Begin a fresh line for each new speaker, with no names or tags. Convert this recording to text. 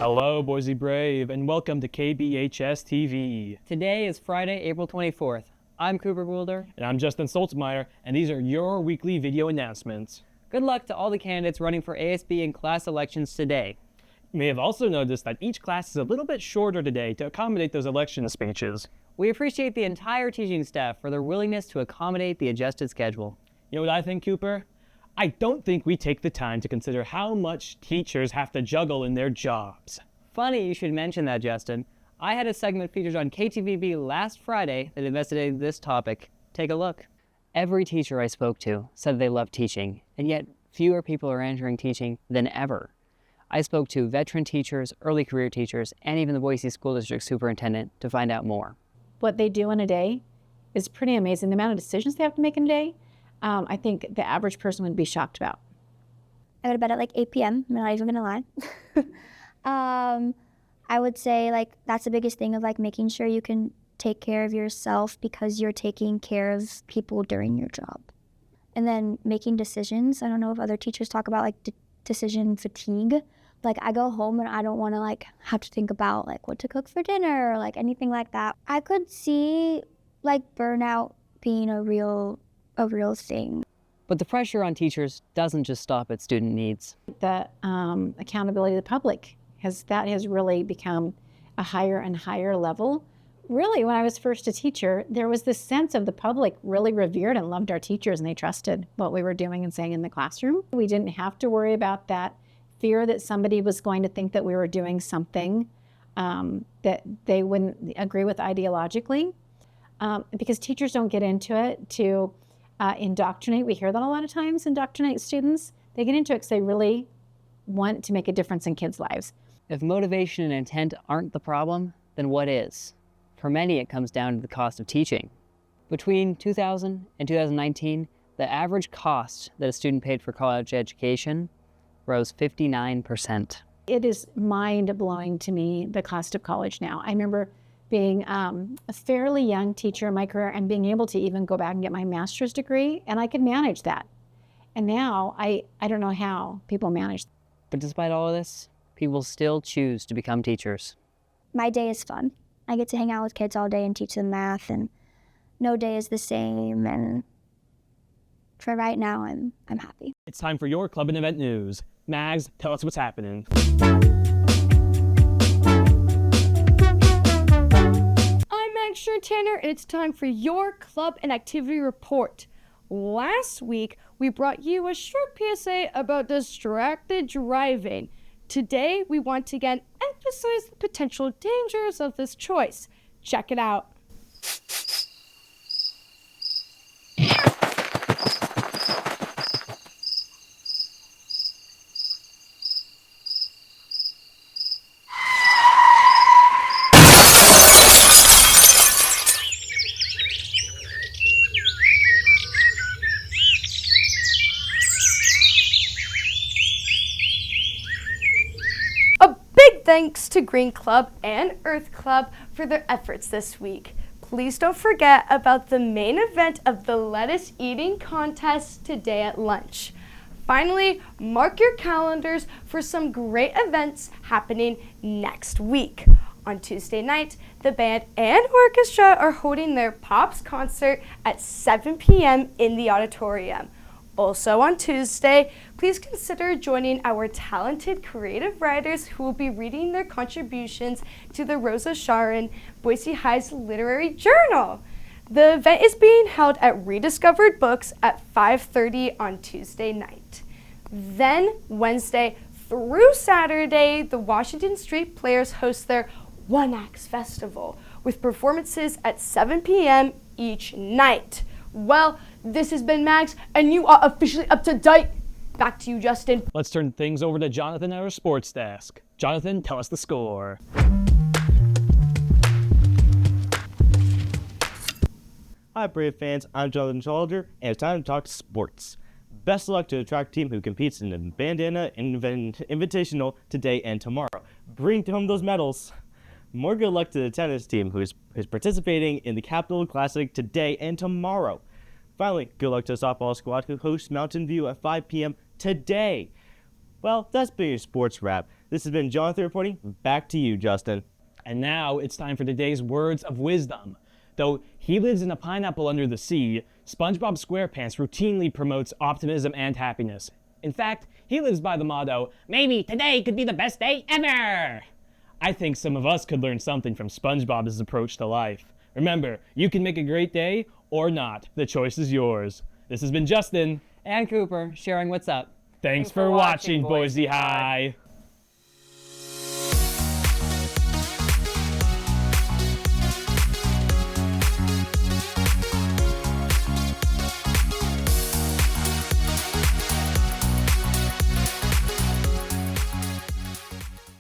Hello, Boise Brave, and welcome to KBHS TV.
Today is Friday, April 24th. I'm Cooper Goulder.
And I'm Justin Stoltzmeyer, and these are your weekly video announcements.
Good luck to all the candidates running for ASB and class elections today.
You may have also noticed that each class is a little bit shorter today to accommodate those election speeches.
We appreciate the entire teaching staff for their willingness to accommodate the adjusted schedule.
You know what I think, Cooper? I don't think we take the time to consider how much teachers have to juggle in their jobs.
Funny you should mention that, Justin. I had a segment featured on KTVB last Friday that investigated this topic. Take a look. Every teacher I spoke to said they love teaching, and yet fewer people are entering teaching than ever. I spoke to veteran teachers, early career teachers, and even the Boise School District superintendent to find out more.
What they do in a day is pretty amazing. The amount of decisions they have to make in a day, I think the average person would be shocked about.
I go to bed at like 8 p.m. I'm not even gonna lie. I would say like that's the biggest thing of like making sure you can take care of yourself because you're taking care of people during your job. And then making decisions. I don't know if other teachers talk about like decision fatigue. Like I go home and I don't want to like have to think about like what to cook for dinner or like anything like that. I could see like burnout being a real thing.
But the pressure on teachers doesn't just stop at student needs.
The accountability of the public has really become a higher and higher level. Really, when I was first a teacher, there was this sense of the public really revered and loved our teachers, and they trusted what we were doing and saying in the classroom. We didn't have to worry about that fear that somebody was going to think that we were doing something that they wouldn't agree with ideologically, because teachers don't get into it to indoctrinate. We hear that a lot of times, indoctrinate students. They get into it because they really want to make a difference in kids' lives.
If motivation and intent aren't the problem, then what is? For many, it comes down to the cost of teaching. Between 2000 and 2019, the average cost that a student paid for college education rose 59%.
It is mind-blowing to me, the cost of college now. I remember being a fairly young teacher in my career and being able to even go back and get my master's degree, and I could manage that. And now, I don't know how people manage.
But despite all of this, people still choose to become teachers.
My day is fun. I get to hang out with kids all day and teach them math, and no day is the same, and for right now, I'm happy.
It's time for your club and event news. Mags, tell us what's happening.
I'm Mags Tanner, and it's time for your club and activity report. Last week, we brought you a short PSA about distracted driving. Today, we want to again emphasize the potential dangers of this choice. Check it out. Thanks to Green Club and Earth Club for their efforts this week. Please don't forget about the main event of the lettuce eating contest today at lunch. Finally, mark your calendars for some great events happening next week. On Tuesday night, the band and orchestra are holding their Pops concert at 7 p.m. in the auditorium. Also on Tuesday, please consider joining our talented creative writers who will be reading their contributions to the Rosa Sharon, Boise High's literary journal. The event is being held at Rediscovered Books at 5:30 on Tuesday night. Then Wednesday through Saturday, the Washington Street Players host their One Acts Festival with performances at 7 p.m. each night. Well, this has been Mags, and you are officially up to date. Back to you, Justin.
Let's turn things over to Jonathan at our sports desk. Jonathan, tell us the score.
Hi, Brave fans. I'm Jonathan Soldier, and it's time to talk sports. Best of luck to the track team who competes in the Bandana Invitational today and tomorrow. Bring home those medals. More good luck to the tennis team who is participating in the Capital Classic today and tomorrow. Finally, good luck to the softball squad who hosts Mountain View at 5 p.m. today. Well, that's been your sports wrap. This has been Jonathan reporting. Back to you, Justin.
And now it's time for today's words of wisdom. Though he lives in a pineapple under the sea, SpongeBob SquarePants routinely promotes optimism and happiness. In fact, he lives by the motto, "Maybe today could be the best day ever!" I think some of us could learn something from SpongeBob's approach to life. Remember, you can make a great day or not. The choice is yours. This has been Justin.
And Cooper sharing what's up.
Thanks for watching, Boise High.